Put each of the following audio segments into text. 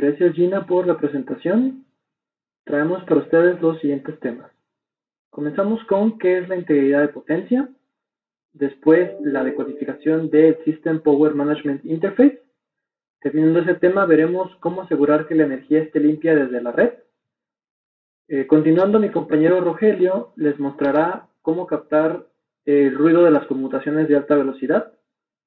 Gracias, Gina, por la presentación. Traemos para ustedes los siguientes temas. Comenzamos con qué es la integridad de potencia, después la decodificación del System Power Management Interface. Definiendo ese tema, veremos cómo asegurar que la energía esté limpia desde la red. Continuando, mi compañero Rogelio les mostrará cómo captar el ruido de las conmutaciones de alta velocidad.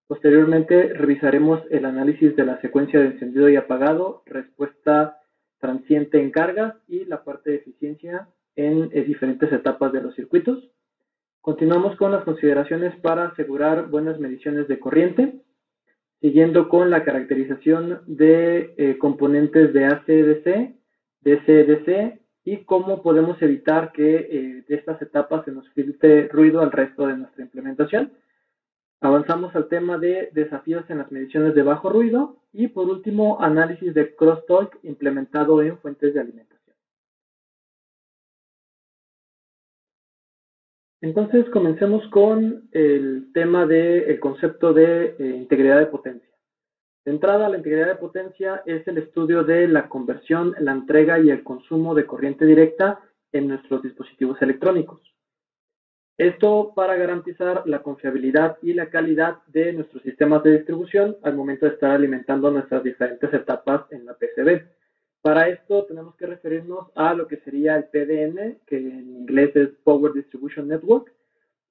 Posteriormente, revisaremos el análisis de la secuencia de encendido y apagado, respuesta transiente en cargas y la parte de eficiencia en diferentes etapas de los circuitos. Continuamos con las consideraciones para asegurar buenas mediciones de corriente, siguiendo con la caracterización de componentes de AC/DC, DC/DC y cómo podemos evitar que de estas etapas se nos filtre ruido al resto de nuestra implementación. Avanzamos al tema de desafíos en las mediciones de bajo ruido y por último análisis de crosstalk implementado en fuentes de alimentación. Entonces comencemos con el tema del concepto de integridad de potencia. De entrada, la integridad de potencia es el estudio de la conversión, la entrega y el consumo de corriente directa en nuestros dispositivos electrónicos. Esto para garantizar la confiabilidad y la calidad de nuestros sistemas de distribución al momento de estar alimentando nuestras diferentes etapas en la PCB. Para esto tenemos que referirnos a lo que sería el PDN, que en inglés es Power Distribution Network,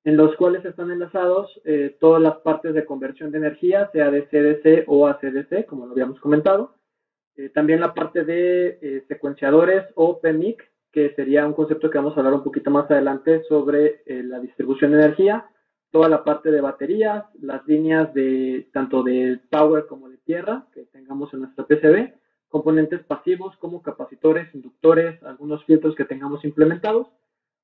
en los cuales están enlazados todas las partes de conversión de energía, sea DC/DC o AC/DC, como lo habíamos comentado. También la parte de secuenciadores o PMIC, que sería un concepto que vamos a hablar un poquito más adelante sobre la distribución de energía, toda la parte de baterías, las líneas de tanto de power como de tierra que tengamos en nuestra PCB, componentes pasivos como capacitores, inductores, algunos filtros que tengamos implementados.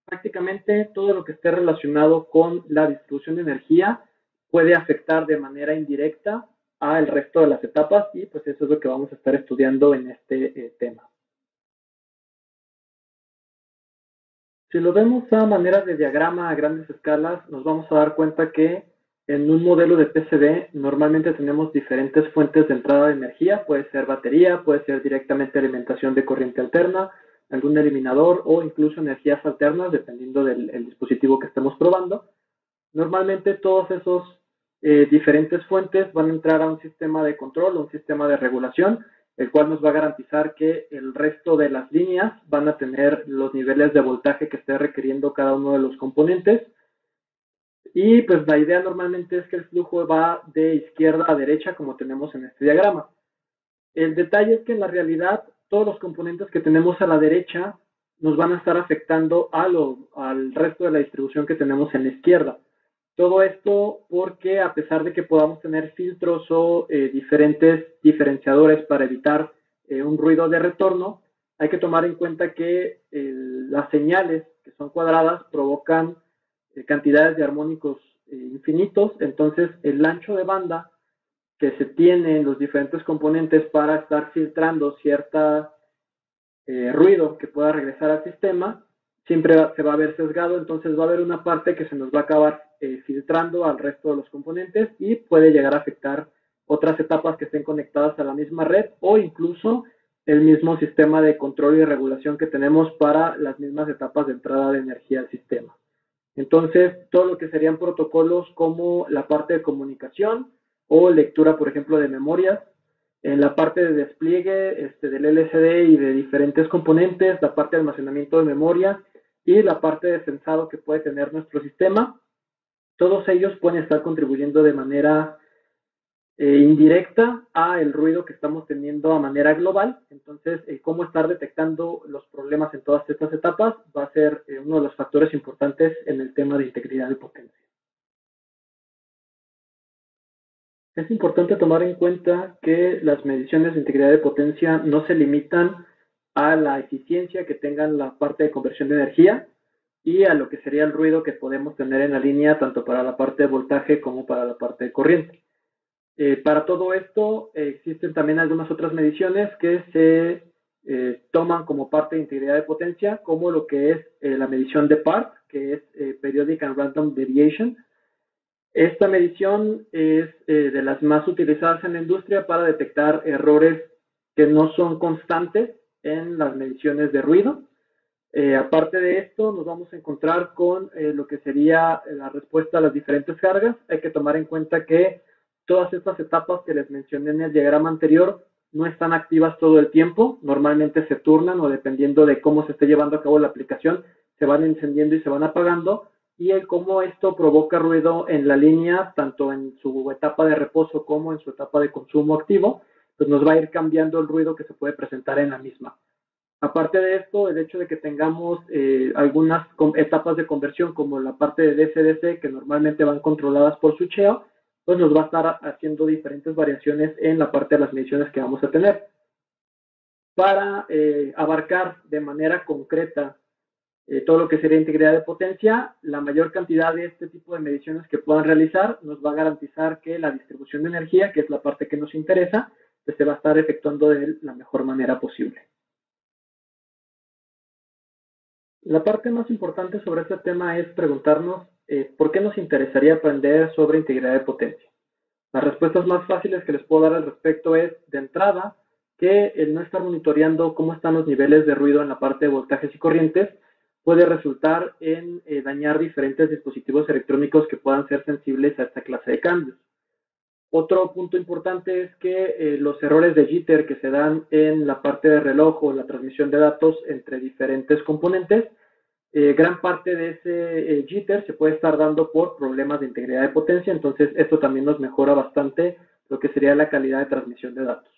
Prácticamente todo lo que esté relacionado con la distribución de energía puede afectar de manera indirecta al resto de las etapas y pues eso es lo que vamos a estar estudiando en este tema. Si lo vemos a manera de diagrama a grandes escalas, nos vamos a dar cuenta que en un modelo de PCB normalmente tenemos diferentes fuentes de entrada de energía, puede ser batería, puede ser directamente alimentación de corriente alterna, algún eliminador o incluso energías alternas, dependiendo del dispositivo que estemos probando. Normalmente todos esos diferentes fuentes van a entrar a un sistema de control o un sistema de regulación, el cual nos va a garantizar que el resto de las líneas van a tener los niveles de voltaje que esté requiriendo cada uno de los componentes. Y pues la idea normalmente es que el flujo va de izquierda a derecha, como tenemos en este diagrama. El detalle es que en la realidad todos los componentes que tenemos a la derecha nos van a estar afectando al resto de la distribución que tenemos en la izquierda. Todo esto porque a pesar de que podamos tener filtros o diferentes diferenciadores para evitar un ruido de retorno, hay que tomar en cuenta que las señales que son cuadradas provocan cantidades de armónicos infinitos, entonces el ancho de banda que se tiene en los diferentes componentes para estar filtrando cierta ruido que pueda regresar al sistema, siempre se va a ver sesgado, entonces va a haber una parte que se nos va a acabar filtrando al resto de los componentes y puede llegar a afectar otras etapas que estén conectadas a la misma red o incluso el mismo sistema de control y regulación que tenemos para las mismas etapas de entrada de energía al sistema. Entonces, todo lo que serían protocolos como la parte de comunicación o lectura, por ejemplo, de memorias, en la parte de despliegue del LCD y de diferentes componentes, la parte de almacenamiento de memoria y la parte de sensado que puede tener nuestro sistema, todos ellos pueden estar contribuyendo de manera indirecta a el ruido que estamos teniendo a manera global. Entonces, cómo estar detectando los problemas en todas estas etapas va a ser uno de los factores importantes en el tema de integridad de potencia. Es importante tomar en cuenta que las mediciones de integridad de potencia no se limitan a la eficiencia que tengan la parte de conversión de energía y a lo que sería el ruido que podemos tener en la línea, tanto para la parte de voltaje como para la parte de corriente. Para todo esto existen también algunas otras mediciones que se toman como parte de integridad de potencia, como lo que es la medición de PART, que es Periodic and Random Deviation. Esta medición es de las más utilizadas en la industria para detectar errores que no son constantes en las mediciones de ruido. Aparte de esto, nos vamos a encontrar con lo que sería la respuesta a las diferentes cargas. Hay que tomar en cuenta que todas estas etapas que les mencioné en el diagrama anterior no están activas todo el tiempo. Normalmente se turnan o dependiendo de cómo se esté llevando a cabo la aplicación, se van encendiendo y se van apagando. Y el cómo esto provoca ruido en la línea, tanto en su etapa de reposo como en su etapa de consumo activo, pues nos va a ir cambiando el ruido que se puede presentar en la misma. Aparte de esto, el hecho de que tengamos algunas etapas de conversión como la parte de DC-DC que normalmente van controladas por switcheo, pues nos va a estar haciendo diferentes variaciones en la parte de las mediciones que vamos a tener. Para abarcar de manera concreta todo lo que sería integridad de potencia, la mayor cantidad de este tipo de mediciones que puedan realizar nos va a garantizar que la distribución de energía, que es la parte que nos interesa, pues se va a estar efectuando de la mejor manera posible. La parte más importante sobre este tema es preguntarnos por qué nos interesaría aprender sobre integridad de potencia. Las respuestas más fáciles que les puedo dar al respecto es, de entrada, que el no estar monitoreando cómo están los niveles de ruido en la parte de voltajes y corrientes puede resultar en dañar diferentes dispositivos electrónicos que puedan ser sensibles a esta clase de cambios. Otro punto importante es que los errores de jitter que se dan en la parte de reloj o la transmisión de datos entre diferentes componentes, gran parte de ese jitter se puede estar dando por problemas de integridad de potencia, entonces esto también nos mejora bastante lo que sería la calidad de transmisión de datos.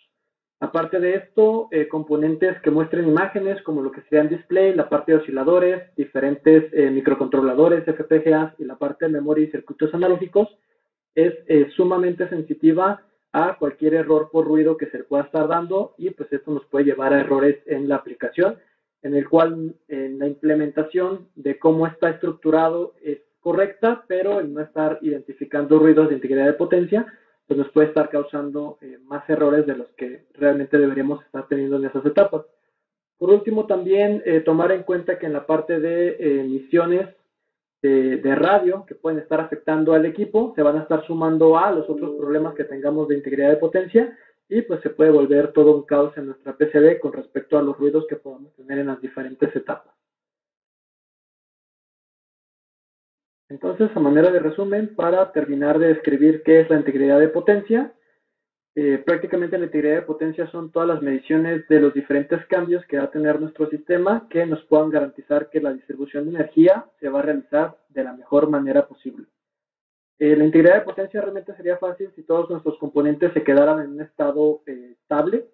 Aparte de esto, componentes que muestren imágenes como lo que serían display, la parte de osciladores, diferentes microcontroladores, FPGAs y la parte de memoria y circuitos analógicos, es sumamente sensitiva a cualquier error por ruido que se le pueda estar dando y pues esto nos puede llevar a errores en la aplicación, en el cual la implementación de cómo está estructurado es correcta, pero el no estar identificando ruidos de integridad de potencia, pues nos puede estar causando más errores de los que realmente deberíamos estar teniendo en esas etapas. Por último, también tomar en cuenta que en la parte de emisiones de radio que pueden estar afectando al equipo, se van a estar sumando a los otros problemas que tengamos de integridad de potencia y pues se puede volver todo un caos en nuestra PCB con respecto a los ruidos que podamos tener en las diferentes etapas. Entonces, a manera de resumen, para terminar de describir qué es la integridad de potencia, prácticamente la integridad de potencia son todas las mediciones de los diferentes cambios que va a tener nuestro sistema que nos puedan garantizar que la distribución de energía se va a realizar de la mejor manera posible. La integridad de potencia realmente sería fácil si todos nuestros componentes se quedaran en un estado estable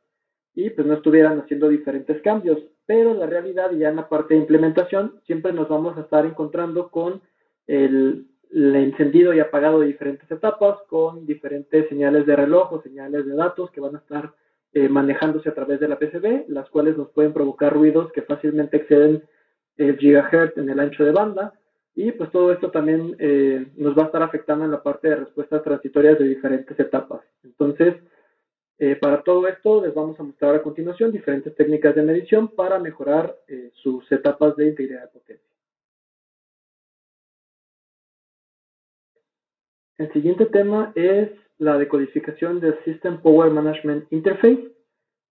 y pues no estuvieran haciendo diferentes cambios, pero la realidad ya en la parte de implementación siempre nos vamos a estar encontrando con el encendido y apagado de diferentes etapas, con diferentes señales de reloj o señales de datos que van a estar manejándose a través de la PCB, las cuales nos pueden provocar ruidos que fácilmente exceden el gigahertz en el ancho de banda, y pues todo esto también nos va a estar afectando en la parte de respuestas transitorias de diferentes etapas. Entonces, para todo esto les vamos a mostrar a continuación diferentes técnicas de medición para mejorar sus etapas de integridad de potencia. El siguiente tema es la decodificación del System Power Management Interface,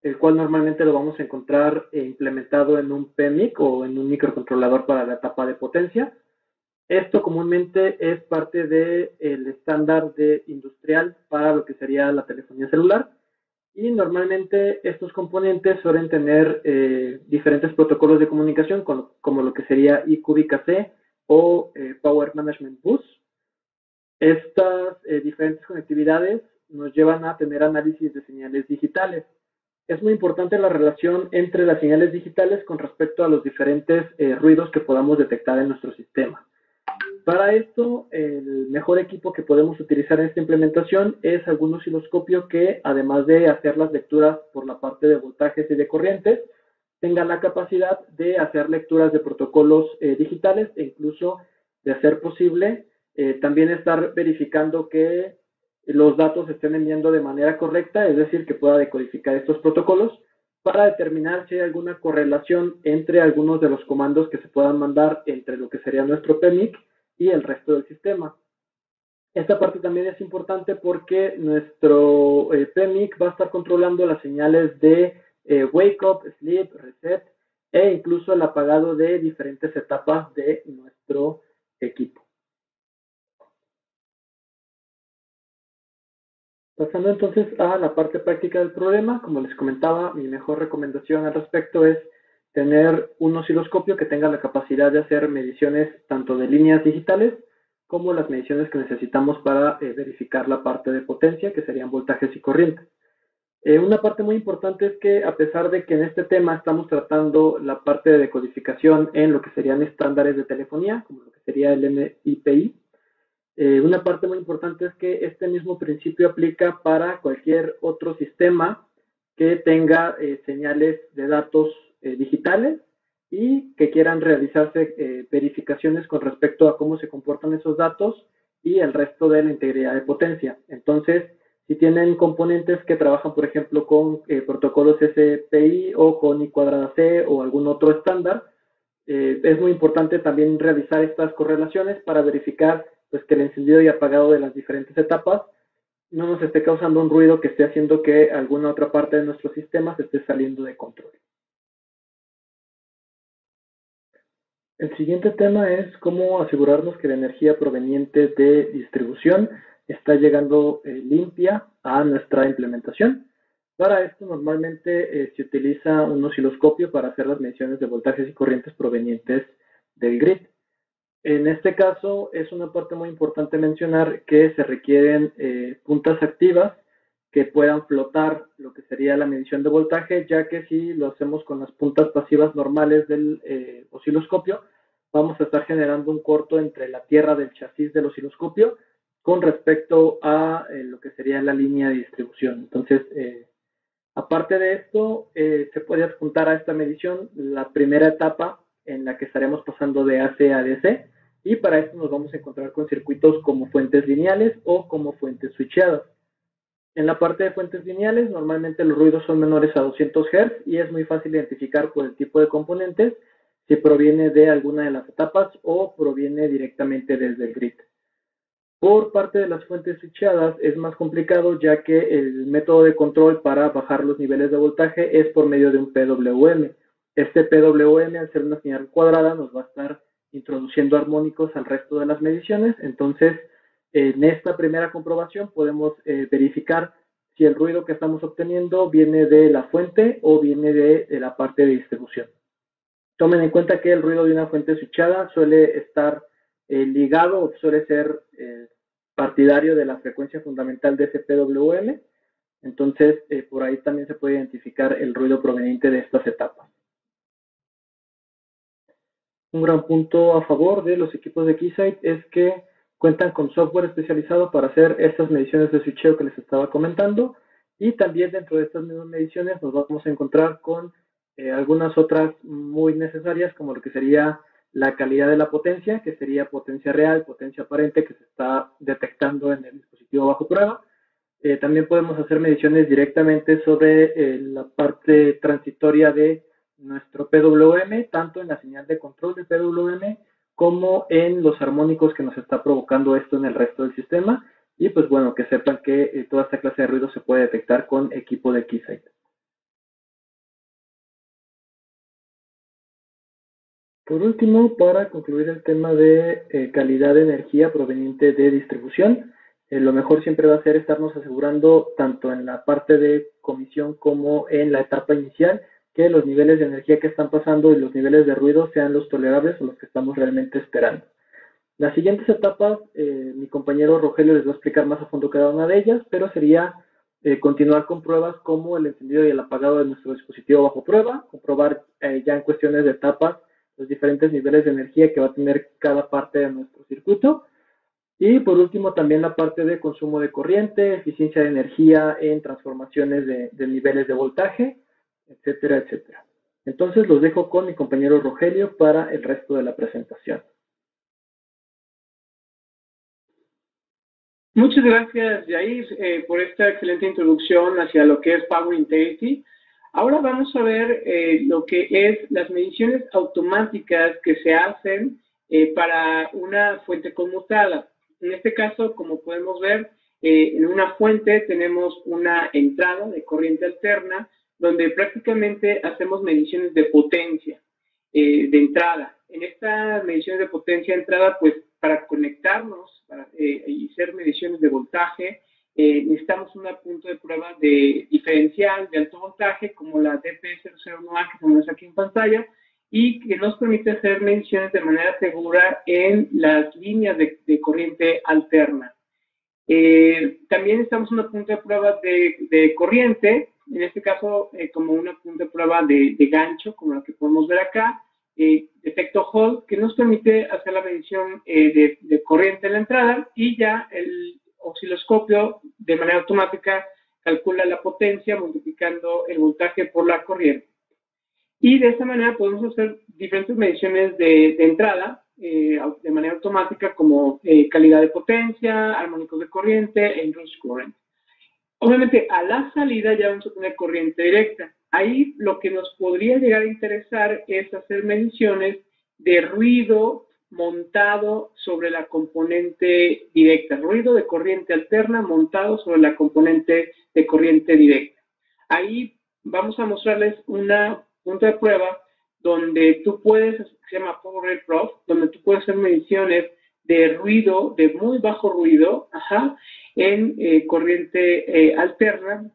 el cual normalmente lo vamos a encontrar implementado en un PMIC o en un microcontrolador para la etapa de potencia. Esto comúnmente es parte del estándar industrial para lo que sería la telefonía celular y normalmente estos componentes suelen tener diferentes protocolos de comunicación como lo que sería IQVCA o Power Management Bus. Estas diferentes conectividades nos llevan a tener análisis de señales digitales. Es muy importante la relación entre las señales digitales con respecto a los diferentes ruidos que podamos detectar en nuestro sistema. Para esto, el mejor equipo que podemos utilizar en esta implementación es algún osciloscopio que, además de hacer las lecturas por la parte de voltajes y de corrientes, tenga la capacidad de hacer lecturas de protocolos digitales e incluso, de ser posible, también estar verificando que los datos se estén enviando de manera correcta, es decir, que pueda decodificar estos protocolos para determinar si hay alguna correlación entre algunos de los comandos que se puedan mandar entre lo que sería nuestro PMIC y el resto del sistema. Esta parte también es importante porque nuestro PMIC va a estar controlando las señales de wake up, sleep, reset e incluso el apagado de diferentes etapas de nuestro equipo. Pasando entonces a la parte práctica del problema, como les comentaba, mi mejor recomendación al respecto es tener un osciloscopio que tenga la capacidad de hacer mediciones tanto de líneas digitales como las mediciones que necesitamos para verificar la parte de potencia, que serían voltajes y corrientes. Una parte muy importante es que a pesar de que en este tema estamos tratando la parte de decodificación en lo que serían estándares de telefonía, como lo que sería el MIPI, una parte muy importante es que este mismo principio aplica para cualquier otro sistema que tenga señales de datos digitales y que quieran realizarse verificaciones con respecto a cómo se comportan esos datos y el resto de la integridad de potencia. Entonces, si tienen componentes que trabajan, por ejemplo, con protocolos SPI o con I²C o algún otro estándar, es muy importante también realizar estas correlaciones para verificar pues, que el encendido y apagado de las diferentes etapas no nos esté causando un ruido que esté haciendo que alguna otra parte de nuestro sistema se esté saliendo de control. El siguiente tema es cómo asegurarnos que la energía proveniente de distribución está llegando limpia a nuestra implementación. Para esto normalmente se utiliza un osciloscopio para hacer las mediciones de voltajes y corrientes provenientes del grid. En este caso es una parte muy importante mencionar que se requieren puntas activas que puedan flotar lo que sería la medición de voltaje, ya que si lo hacemos con las puntas pasivas normales del osciloscopio, vamos a estar generando un corto entre la tierra del chasis del osciloscopio con respecto a lo que sería la línea de distribución. Entonces, aparte de esto, se puede adjuntar a esta medición la primera etapa en la que estaremos pasando de AC a DC, y para esto nos vamos a encontrar con circuitos como fuentes lineales o como fuentes switchadas. En la parte de fuentes lineales, normalmente los ruidos son menores a 200 Hz y es muy fácil identificar por el tipo de componentes si proviene de alguna de las etapas o proviene directamente desde el grid. Por parte de las fuentes switchadas es más complicado, ya que el método de control para bajar los niveles de voltaje es por medio de un PWM. Este PWM, al ser una señal cuadrada, nos va a estar introduciendo armónicos al resto de las mediciones. Entonces, en esta primera comprobación podemos verificar si el ruido que estamos obteniendo viene de la fuente o viene de la parte de distribución. Tomen en cuenta que el ruido de una fuente switchada suele estar ligado o suele ser partidario de la frecuencia fundamental de ese PWM. Entonces, por ahí también se puede identificar el ruido proveniente de estas etapas. Un gran punto a favor de los equipos de Keysight es que cuentan con software especializado para hacer estas mediciones de switcheo que les estaba comentando, y también dentro de estas mismas mediciones nos vamos a encontrar con algunas otras muy necesarias, como lo que sería la calidad de la potencia, que sería potencia real, potencia aparente, que se está detectando en el dispositivo bajo prueba. También podemos hacer mediciones directamente sobre la parte transitoria de nuestro PWM, tanto en la señal de control del PWM como en los armónicos que nos está provocando esto en el resto del sistema. Y pues bueno, que sepan que toda esta clase de ruido se puede detectar con equipo de Keysight. Por último, para concluir el tema de calidad de energía proveniente de distribución, lo mejor siempre va a ser estarnos asegurando, tanto en la parte de comisión como en la etapa inicial, que los niveles de energía que están pasando y los niveles de ruido sean los tolerables o los que estamos realmente esperando. Las siguientes etapas, mi compañero Rogelio les va a explicar más a fondo cada una de ellas, pero sería continuar con pruebas como el encendido y el apagado de nuestro dispositivo bajo prueba, comprobar ya en cuestiones de etapas los diferentes niveles de energía que va a tener cada parte de nuestro circuito. Y por último también la parte de consumo de corriente, eficiencia de energía en transformaciones de niveles de voltaje, etcétera, etcétera. Entonces los dejo con mi compañero Rogelio para el resto de la presentación. Muchas gracias, Yair, por esta excelente introducción hacia lo que es Power Integrity. Ahora vamos a ver lo que es las mediciones automáticas que se hacen para una fuente conmutada. En este caso, como podemos ver, en una fuente tenemos una entrada de corriente alterna, donde prácticamente hacemos mediciones de potencia de entrada. En estas mediciones de potencia de entrada, pues para conectarnos y hacer mediciones de voltaje, necesitamos un punto de prueba de diferencial de alto voltaje, como la DP001A que tenemos aquí en pantalla, y que nos permite hacer mediciones de manera segura en las líneas de corriente alterna. También estamos en una punta de prueba de corriente, en este caso como una punta de prueba de gancho, como la que podemos ver acá, efecto Hall, que nos permite hacer la medición de corriente en la entrada, y ya el osciloscopio de manera automática calcula la potencia multiplicando el voltaje por la corriente. Y de esta manera podemos hacer diferentes mediciones de entrada de manera automática, como calidad de potencia, armónicos de corriente e induced current. Obviamente, a la salida ya vamos a tener corriente directa. Ahí lo que nos podría llegar a interesar es hacer mediciones de ruido montado sobre la componente directa, ruido de corriente alterna montado sobre la componente de corriente directa. Ahí vamos a mostrarles una punta de prueba donde tú puedes, se llama Power Rail Prof, donde tú puedes hacer mediciones de ruido, de muy bajo ruido, en corriente alterna,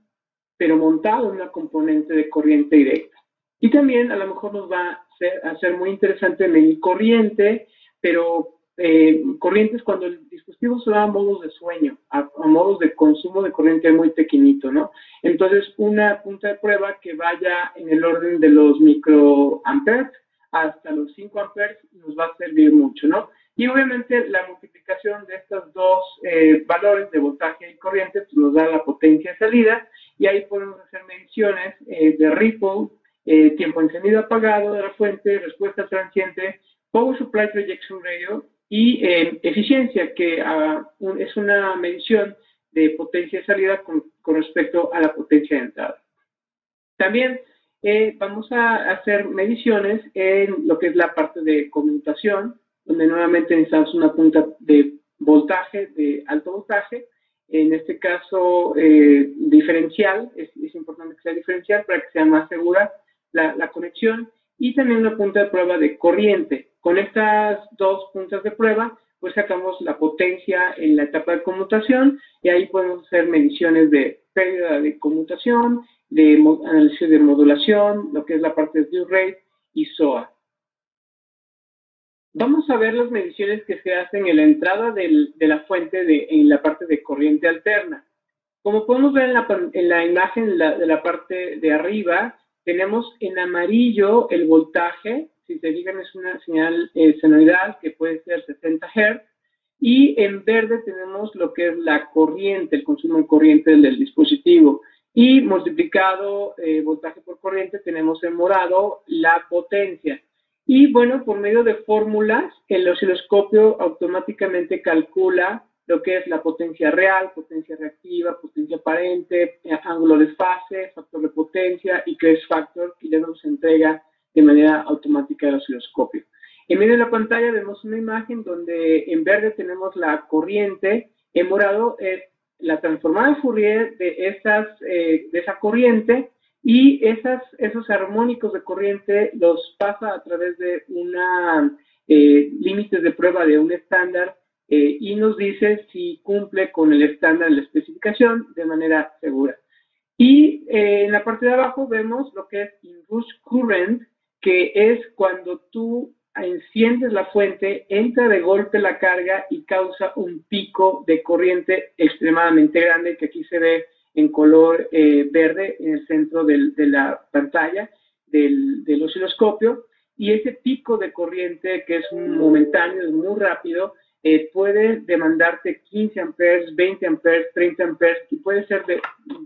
pero montado en una componente de corriente directa. Y también a lo mejor nos va a ser muy interesante medir corriente, pero corrientes cuando el dispositivo se va a modos de sueño, a modos de consumo de corriente muy pequeñito, ¿no? Entonces, una punta de prueba que vaya en el orden de los microamperes hasta los 5 amperes nos va a servir mucho, ¿no? Y obviamente la multiplicación de estos dos valores de voltaje y corriente pues, nos da la potencia de salida, y ahí podemos hacer mediciones de ripple, tiempo encendido apagado de la fuente, respuesta transiente, power supply rejection radio y eficiencia, que es una medición de potencia de salida con respecto a la potencia de entrada. También vamos a hacer mediciones en lo que es la parte de conmutación, donde nuevamente necesitamos una punta de voltaje, de alto voltaje, en este caso diferencial, es importante que sea diferencial para que sea más segura la conexión, y también una punta de prueba de corriente. Con estas dos puntas de prueba, pues sacamos la potencia en la etapa de conmutación, y ahí podemos hacer mediciones de pérdida de conmutación, de análisis de modulación, lo que es la parte de slew rate y SOA. Vamos a ver las mediciones que se hacen en la entrada de la fuente en la parte de corriente alterna. Como podemos ver en la imagen de la parte de arriba, tenemos en amarillo el voltaje, si se fijan es una señal senoidal que puede ser 60 Hz, y en verde tenemos lo que es la corriente, el consumo de corriente del dispositivo, y multiplicado voltaje por corriente tenemos en morado la potencia. Y bueno, por medio de fórmulas, el osciloscopio automáticamente calcula lo que es la potencia real, potencia reactiva, potencia aparente, ángulo de fase, factor de potencia y crest factor, que ya nos entrega de manera automática el osciloscopio. En medio de la pantalla vemos una imagen donde en verde tenemos la corriente, en morado es la transformada de Fourier de esa corriente, y esos armónicos de corriente los pasa a través de límites de prueba de un estándar y nos dice si cumple con el estándar de la especificación de manera segura. Y en la parte de abajo vemos lo que es induced current, que es cuando tú enciendes la fuente, entra de golpe la carga y causa un pico de corriente extremadamente grande, que aquí se ve en color verde en el centro de la pantalla del osciloscopio, y ese pico de corriente, que es momentáneo, es muy rápido, puede demandarte 15 amperes, 20 amperes, 30 amperes, y puede ser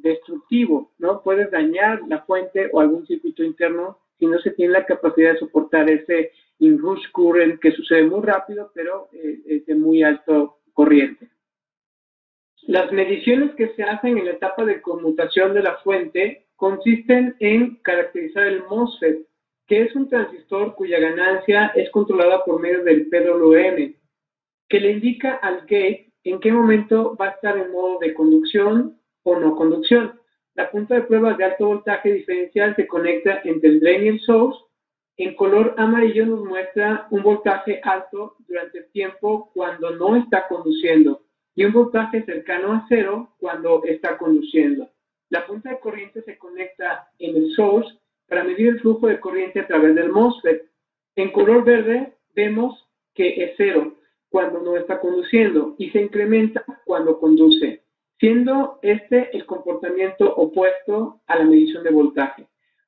destructivo, ¿no? Puedes dañar la fuente o algún circuito interno si no se tiene la capacidad de soportar ese induced current, que sucede muy rápido, pero es de muy alto corriente. Las mediciones que se hacen en la etapa de conmutación de la fuente consisten en caracterizar el MOSFET, que es un transistor cuya ganancia es controlada por medio del PWM, que le indica al gate en qué momento va a estar en modo de conducción o no conducción. La punta de prueba de alto voltaje diferencial se conecta entre el drain y el source. En color amarillo nos muestra un voltaje alto durante el tiempo cuando no está conduciendo y un voltaje cercano a cero cuando está conduciendo. La punta de corriente se conecta en el source para medir el flujo de corriente a través del MOSFET. En color verde vemos que es cero cuando no está conduciendo y se incrementa cuando conduce, siendo este el comportamiento opuesto a la medición de voltaje.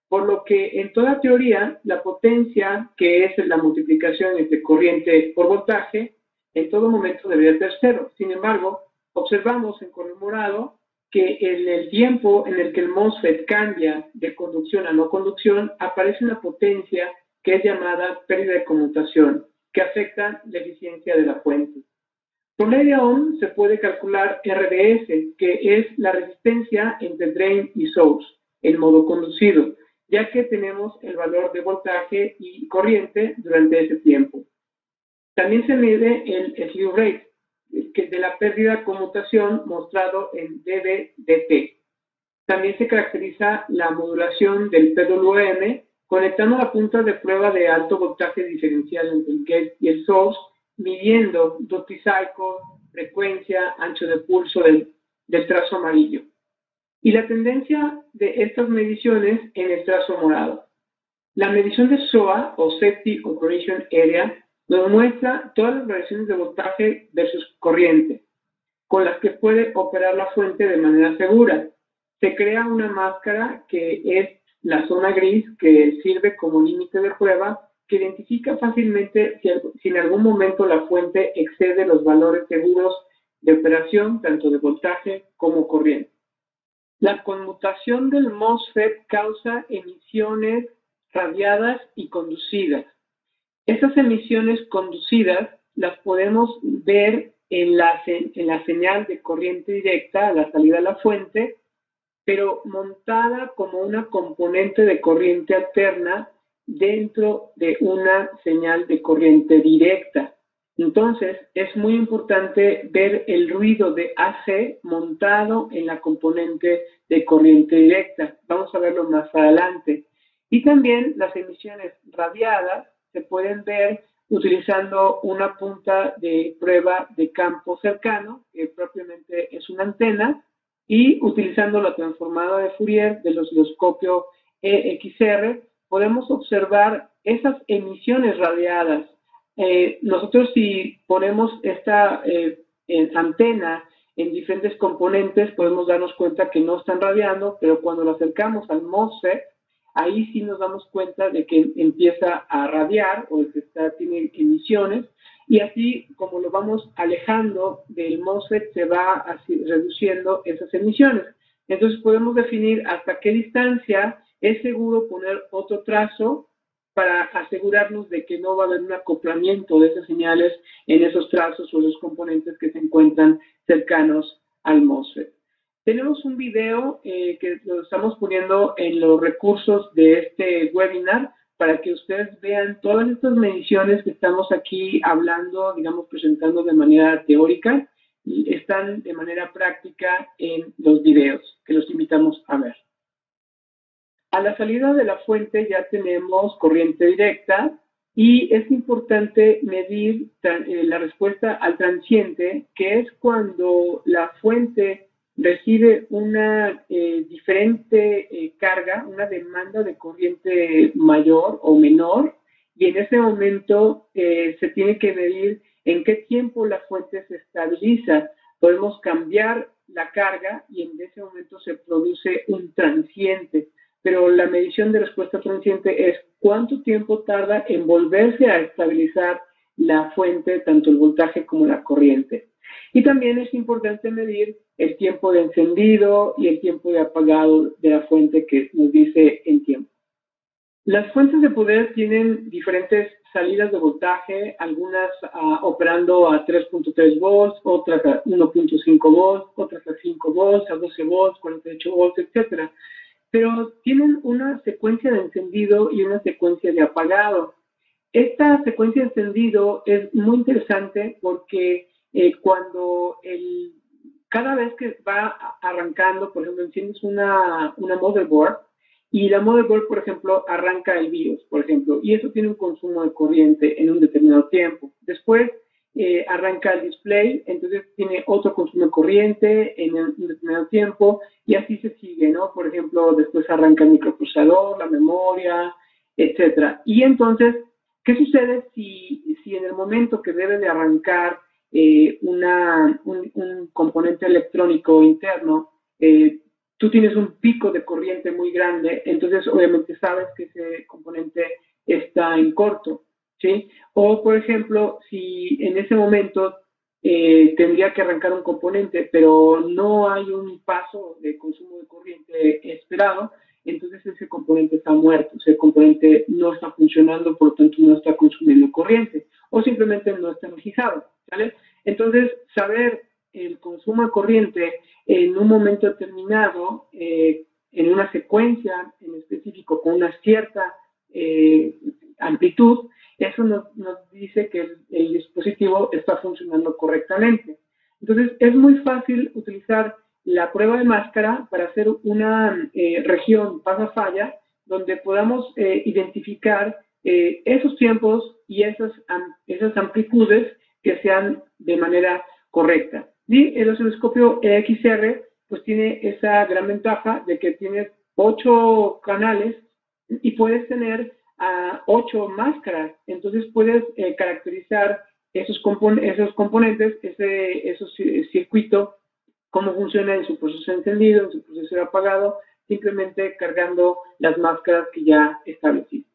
Por lo que en toda teoría, la potencia, que es la multiplicación entre corriente por voltaje, en todo momento debería ser cero. Sin embargo, observamos en color morado que en el tiempo en el que el MOSFET cambia de conducción a no conducción, aparece una potencia que es llamada pérdida de conmutación, que afecta la eficiencia de la fuente. Por ley de Ohm se puede calcular RDS, que es la resistencia entre drain y source, en modo conducido, ya que tenemos el valor de voltaje y corriente durante ese tiempo. También se mide el slew rate, que de la pérdida de conmutación mostrado en dB/dt. También se caracteriza la modulación del PWM conectando la punta de prueba de alto voltaje diferencial entre el gate y el source, midiendo duty cycle, frecuencia, ancho de pulso del trazo amarillo. Y la tendencia de estas mediciones en el trazo morado. La medición de SOA, o Safety Operation Area, nos muestra todas las variaciones de voltaje versus corriente, con las que puede operar la fuente de manera segura. Se crea una máscara que es la zona gris, que sirve como límite de prueba, que identifica fácilmente si en algún momento la fuente excede los valores seguros de operación, tanto de voltaje como corriente. La conmutación del MOSFET causa emisiones radiadas y conducidas. Estas emisiones conducidas las podemos ver en la señal de corriente directa a la salida de la fuente, pero montada como una componente de corriente alterna dentro de una señal de corriente directa. Entonces, es muy importante ver el ruido de AC montado en la componente de corriente directa. Vamos a verlo más adelante. Y también las emisiones radiadas se pueden ver utilizando una punta de prueba de campo cercano, que propiamente es una antena, y utilizando la transformada de Fourier del osciloscopio EXR, podemos observar esas emisiones radiadas. Nosotros si ponemos esta antena en diferentes componentes, podemos darnos cuenta que no están radiando, pero cuando lo acercamos al MOSFET, ahí sí nos damos cuenta de que empieza a radiar o que tiene emisiones, y así como lo vamos alejando del MOSFET se va así reduciendo esas emisiones. Entonces podemos definir hasta qué distancia es seguro poner otro trazo para asegurarnos de que no va a haber un acoplamiento de esas señales en esos trazos o esos componentes que se encuentran cercanos al MOSFET. Tenemos un video que lo estamos poniendo en los recursos de este webinar para que ustedes vean todas estas mediciones que estamos aquí hablando, digamos, presentando de manera teórica, y están de manera práctica en los videos que los invitamos a ver. A la salida de la fuente ya tenemos corriente directa y es importante medir la respuesta al transiente, que es cuando la fuente recibe una diferente carga, una demanda de corriente mayor o menor, y en ese momento se tiene que medir en qué tiempo la fuente se estabiliza. Podemos cambiar la carga y en ese momento se produce un transiente, pero la medición de respuesta transiente es cuánto tiempo tarda en volverse a estabilizar la fuente, tanto el voltaje como la corriente. Y también es importante medir el tiempo de encendido y el tiempo de apagado de la fuente, que nos dice en tiempo. Las fuentes de poder tienen diferentes salidas de voltaje, algunas operando a 3.3 volts, otras a 1.5 volts, otras a 5 volts, a 12 volts, 48 volts, etc. Pero tienen una secuencia de encendido y una secuencia de apagado. Esta secuencia de encendido es muy interesante porque cuando el cada vez que va arrancando, por ejemplo, enciendes una motherboard y la motherboard, por ejemplo, arranca el BIOS, por ejemplo, y eso tiene un consumo de corriente en un determinado tiempo. Después arranca el display, entonces tiene otro consumo de corriente en un determinado tiempo y así se sigue, ¿no? Por ejemplo, después arranca el microprocesador, la memoria, etcétera. Y entonces, ¿qué sucede si en el momento que debe de arrancar un componente electrónico interno, tú tienes un pico de corriente muy grande, entonces obviamente sabes que ese componente está en corto, ¿sí? O, por ejemplo, si en ese momento tendría que arrancar un componente, pero no hay un paso de consumo de corriente esperado, entonces ese componente está muerto, ese componente no está funcionando, por lo tanto no está consumiendo corriente, o simplemente no está energizado, ¿vale? Entonces, saber el consumo de corriente en un momento determinado, en una secuencia en específico, con una cierta amplitud, eso nos dice que el dispositivo está funcionando correctamente. Entonces, es muy fácil utilizar la prueba de máscara para hacer una región pasa-falla donde podamos identificar esos tiempos y esas amplitudes que sean de manera correcta. Y el osciloscopio EXR pues tiene esa gran ventaja de que tienes 8 canales y puedes tener 8 máscaras. Entonces puedes caracterizar esos componentes, esos circuitos, cómo funciona en su proceso encendido, en su proceso apagado, simplemente cargando las máscaras que ya estableciste.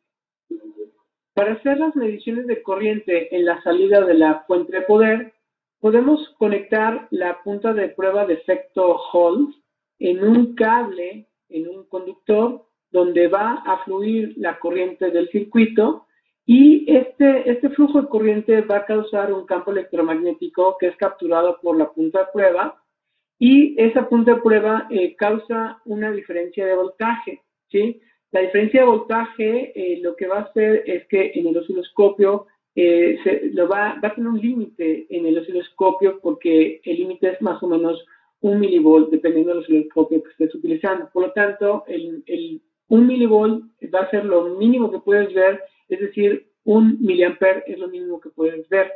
Para hacer las mediciones de corriente en la salida de la fuente de poder, podemos conectar la punta de prueba de efecto Hall en un cable, en un conductor, donde va a fluir la corriente del circuito y este flujo de corriente va a causar un campo electromagnético que es capturado por la punta de prueba y esa punta de prueba causa una diferencia de voltaje, ¿sí? La diferencia de voltaje lo que va a hacer es que en el osciloscopio va a tener un límite en el osciloscopio porque el límite es más o menos 1 milivolt dependiendo del osciloscopio que estés utilizando. Por lo tanto, el 1 milivolt va a ser lo mínimo que puedes ver, es decir, 1 miliamper es lo mínimo que puedes ver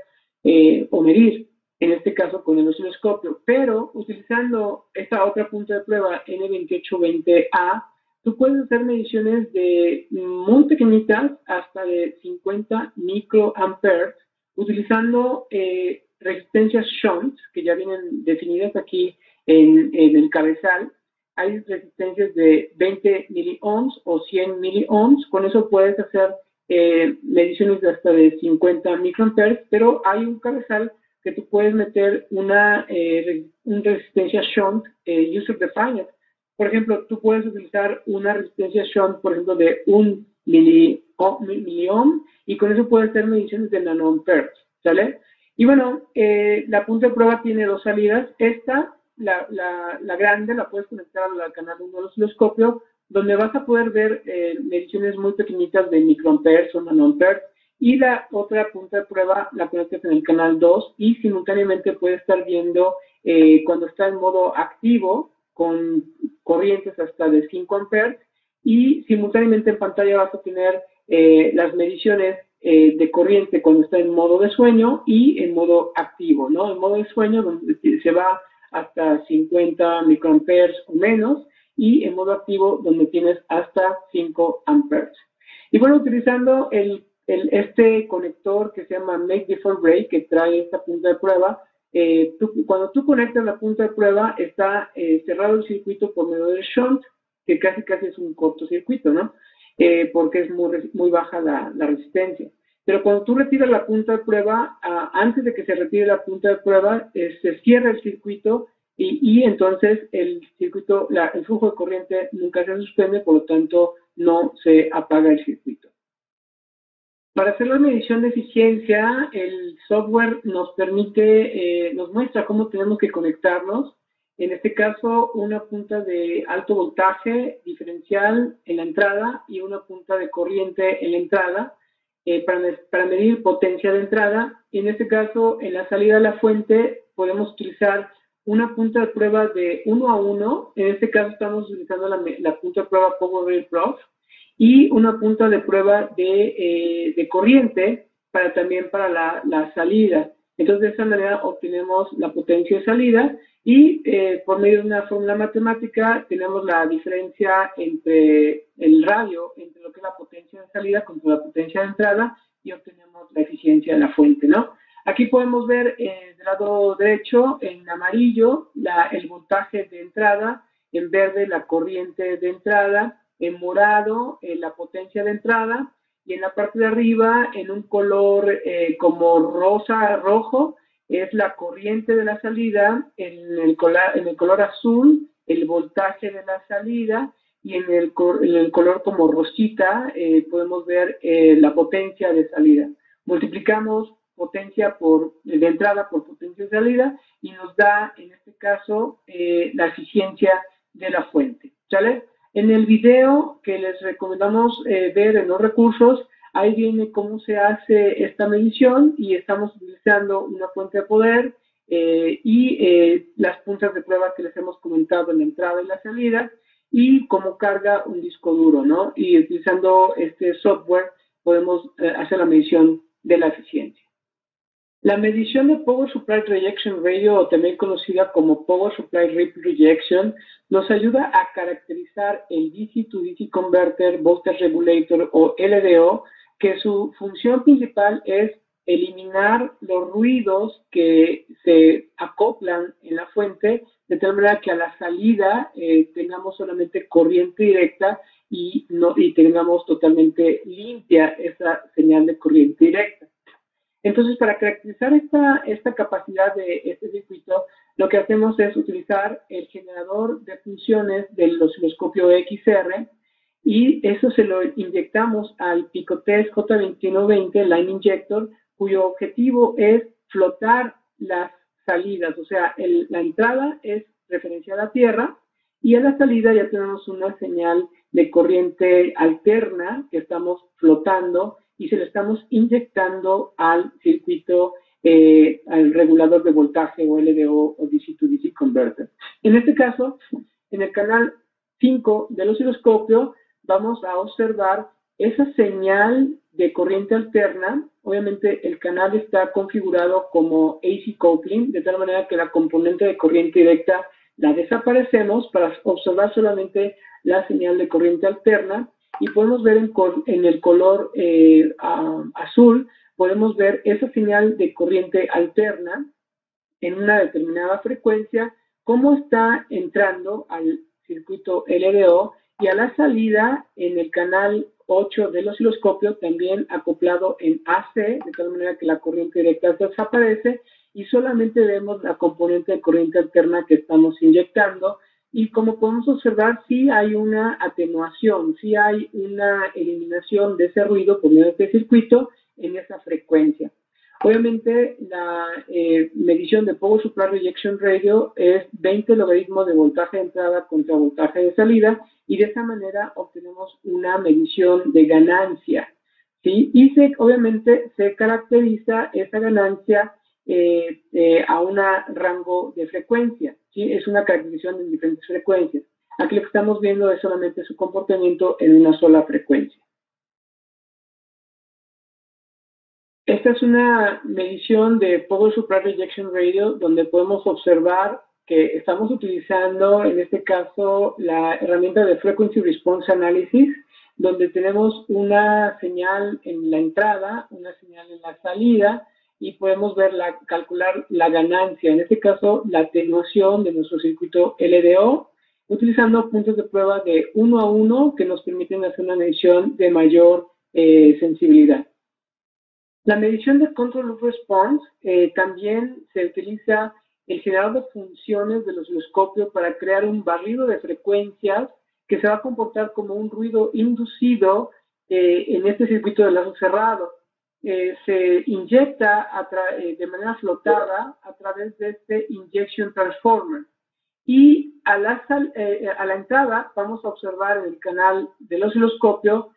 o medir, en este caso con el osciloscopio. Pero utilizando esta otra punta de prueba N2820A, tú puedes hacer mediciones de muy pequeñitas hasta de 50 microamperes utilizando resistencias shunt, que ya vienen definidas aquí en el cabezal. Hay resistencias de 20 miliohms o 100 miliohms. Con eso puedes hacer mediciones de hasta de 50 microamperes, pero hay un cabezal que tú puedes meter una resistencia shunt user defined. Por ejemplo, tú puedes utilizar una resistencia shunt, por ejemplo, de 1 miliohm y con eso puedes hacer mediciones de nanoamperes, ¿sale? Y bueno, la punta de prueba tiene 2 salidas. Esta, la grande, la puedes conectar al canal 1 del osciloscopio, donde vas a poder ver mediciones muy pequeñitas de microamperes o nanoamperes. Y la otra punta de prueba la conectas en el canal 2 y simultáneamente puedes estar viendo cuando está en modo activo con corrientes hasta de 5 amperes y simultáneamente en pantalla vas a tener las mediciones de corriente cuando está en modo de sueño y en modo activo, ¿no? En modo de sueño donde se va hasta 50 microamperes o menos y en modo activo donde tienes hasta 5 amperes. Y bueno, utilizando este conector que se llama Make Before Break, que trae esta punta de prueba, cuando tú conectas la punta de prueba, está cerrado el circuito por medio del shunt, que casi es un cortocircuito, ¿no? Porque es muy baja la resistencia. Pero cuando tú retiras la punta de prueba, antes de que se retire la punta de prueba, se cierra el circuito y entonces el circuito, el flujo de corriente nunca se suspende, por lo tanto no se apaga el circuito. Para hacer la medición de eficiencia, el software nos permite, nos muestra cómo tenemos que conectarnos. En este caso, una punta de alto voltaje diferencial en la entrada y una punta de corriente en la entrada para medir potencia de entrada. En este caso, en la salida de la fuente, podemos utilizar una punta de prueba de 1 a 1, en este caso estamos utilizando la punta de prueba Power Rail Prof, y una punta de prueba de corriente también para la salida. Entonces, de esta manera obtenemos la potencia de salida y por medio de una fórmula matemática tenemos la diferencia entre el radio, entre lo que es la potencia de salida contra la potencia de entrada, y obtenemos la eficiencia de la fuente, ¿no? Aquí podemos ver del lado derecho, en amarillo, el voltaje de entrada, en verde la corriente de entrada, en morado la potencia de entrada, y en la parte de arriba, en un color como rosa, rojo, es la corriente de la salida, en el color azul, el voltaje de la salida, y en el color como rosita podemos ver la potencia de salida. Multiplicamos potencia de entrada por potencia de salida y nos da, en este caso, la eficiencia de la fuente. ¿Sale? En el video que les recomendamos ver en los recursos, ahí viene cómo se hace esta medición y estamos utilizando una fuente de poder y las puntas de prueba que les hemos comentado en la entrada y la salida, y cómo carga un disco duro, ¿no? Y utilizando este software podemos hacer la medición de la eficiencia. La medición de Power Supply Rejection Radio, o también conocida como Power Supply Ripple Rejection, nos ayuda a caracterizar el DC-to-DC Converter Voltage Regulator, o LDO, que su función principal es eliminar los ruidos que se acoplan en la fuente, de tal manera que a la salida tengamos solamente corriente directa y tengamos totalmente limpia esa señal de corriente directa. Entonces, para caracterizar esta capacidad de este circuito, lo que hacemos es utilizar el generador de funciones del osciloscopio XR, y eso se lo inyectamos al Picotest J2120 Line Injector, cuyo objetivo es flotar las salidas. O sea, la entrada es referenciada a tierra y a la salida ya tenemos una señal de corriente alterna que estamos flotando y se le estamos inyectando al circuito, al regulador de voltaje, o LDO, o DC-to-DC Converter. En este caso, en el canal 5 del osciloscopio, vamos a observar esa señal de corriente alterna. Obviamente, el canal está configurado como AC coupling, de tal manera que la componente de corriente directa la desaparecemos para observar solamente la señal de corriente alterna. Y podemos ver en el color azul, podemos ver esa señal de corriente alterna en una determinada frecuencia, cómo está entrando al circuito LDO, y a la salida en el canal 8 del osciloscopio, también acoplado en AC, de tal manera que la corriente directa desaparece y solamente vemos la componente de corriente alterna que estamos inyectando. Y como podemos observar, sí hay una atenuación, sí hay una eliminación de ese ruido por medio de este circuito en esa frecuencia. Obviamente, la medición de Power Supply Rejection Radio es 20 logaritmos de voltaje de entrada contra voltaje de salida, y de esa manera obtenemos una medición de ganancia, ¿sí? Y obviamente se caracteriza esa ganancia a un rango de frecuencia, ¿sí? Es una caracterización en diferentes frecuencias. Aquí lo que estamos viendo es solamente su comportamiento en una sola frecuencia. Esta es una medición de Power Supply Rejection Radio, donde podemos observar que estamos utilizando, en este caso, la herramienta de Frequency Response Analysis, donde tenemos una señal en la entrada, una señal en la salida, y podemos calcular la ganancia, en este caso, la atenuación de nuestro circuito LDO, utilizando puntos de prueba de 1 a 1 que nos permiten hacer una medición de mayor sensibilidad. La medición de Control Loop Response también se utiliza el generador de funciones del osciloscopio para crear un barrido de frecuencias que se va a comportar como un ruido inducido en este circuito de lazo cerrado. Se inyecta de manera flotada a través de este Injection Transformer. Y a la entrada vamos a observar en el canal del osciloscopio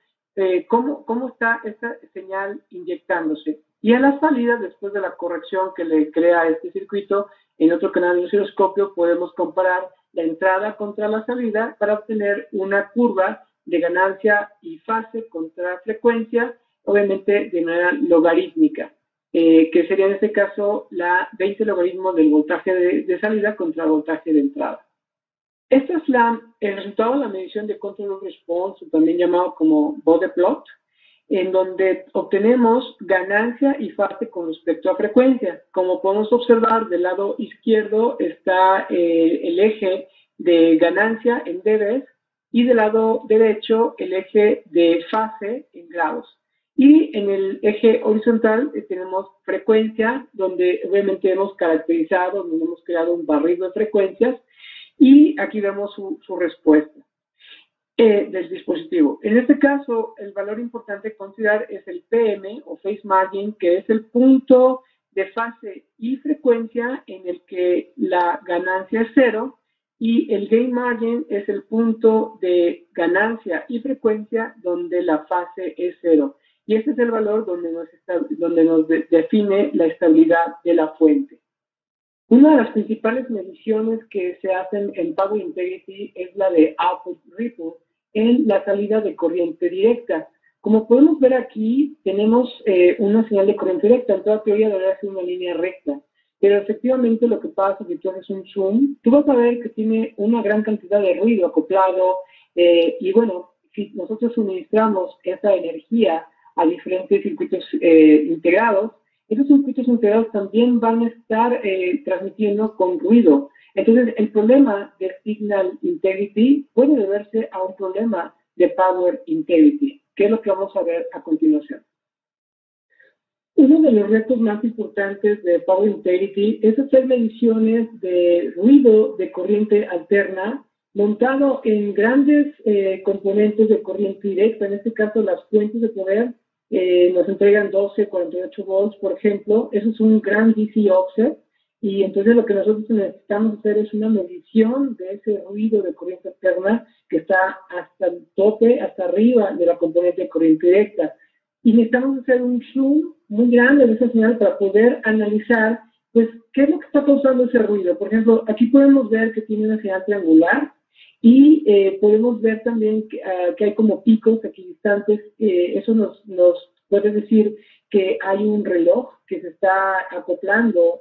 cómo está esta señal inyectándose. Y a la salida, después de la corrección que le crea este circuito, en otro canal de osciloscopio podemos comparar la entrada contra la salida para obtener una curva de ganancia y fase contra frecuencia, obviamente de manera logarítmica, que sería en este caso la 20 logaritmo del voltaje de salida contra el voltaje de entrada. Este es el resultado de la medición de control of response, también llamado como bode plot, en donde obtenemos ganancia y fase con respecto a frecuencia. Como podemos observar, del lado izquierdo está el eje de ganancia en dB y del lado derecho el eje de fase en grados. Y en el eje horizontal tenemos frecuencia, donde obviamente hemos caracterizado, donde hemos creado un barrido de frecuencias, y aquí vemos su respuesta del dispositivo. En este caso, el valor importante a considerar es el PM o phase margin, que es el punto de fase y frecuencia en el que la ganancia es cero, y el gain margin es el punto de ganancia y frecuencia donde la fase es cero. Y este es el valor donde nos define la estabilidad de la fuente. Una de las principales mediciones que se hacen en Power Integrity es la de output ripple en la salida de corriente directa. Como podemos ver aquí, tenemos una señal de corriente directa. En toda teoría debería ser una línea recta, pero efectivamente lo que pasa si tú haces un zoom, tú vas a ver que tiene una gran cantidad de ruido acoplado, y bueno, si nosotros suministramos esa energía a diferentes circuitos integrados, esos circuitos integrados también van a estar transmitiendo con ruido. Entonces, el problema de Signal Integrity puede deberse a un problema de Power Integrity, que es lo que vamos a ver a continuación. Uno de los retos más importantes de Power Integrity es hacer mediciones de ruido de corriente alterna montado en grandes componentes de corriente directa. En este caso, las fuentes de poder nos entregan 12, 48 volts, por ejemplo. Eso es un gran DC offset. Y entonces lo que nosotros necesitamos hacer es una medición de ese ruido de corriente alterna que está hasta el tope, hasta arriba de la componente de corriente directa. Y necesitamos hacer un zoom muy grande de esa señal para poder analizar, pues, qué es lo que está causando ese ruido. Por ejemplo, aquí podemos ver que tiene una señal triangular y podemos ver también que hay como picos equidistantes. Eso nos puede decir que hay un reloj que se está acoplando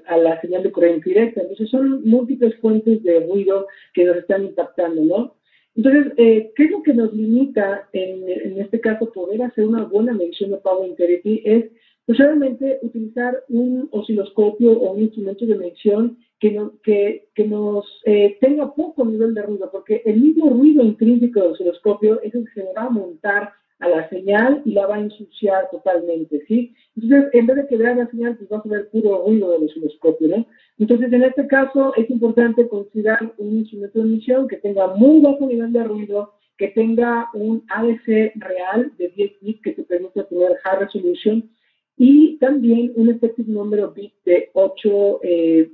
a la señal de corriente directa. Entonces son múltiples fuentes de ruido que nos están impactando, ¿no? Entonces, ¿qué es lo que nos limita en este caso poder hacer una buena medición de Power Integrity? Es pues realmente utilizar un osciloscopio o un instrumento de medición que nos tenga poco nivel de ruido, porque el mismo ruido intrínseco del osciloscopio es el que se va a montar a la señal y la va a ensuciar totalmente, ¿sí? Entonces, en vez de que veas la señal, pues vas a ver puro ruido del osciloscopio, ¿no? Entonces, en este caso, es importante considerar un instrumento de medición que tenga muy bajo nivel de ruido, que tenga un ADC real de 10 bits que te permita tener high resolution, y también un effective number of bits de 8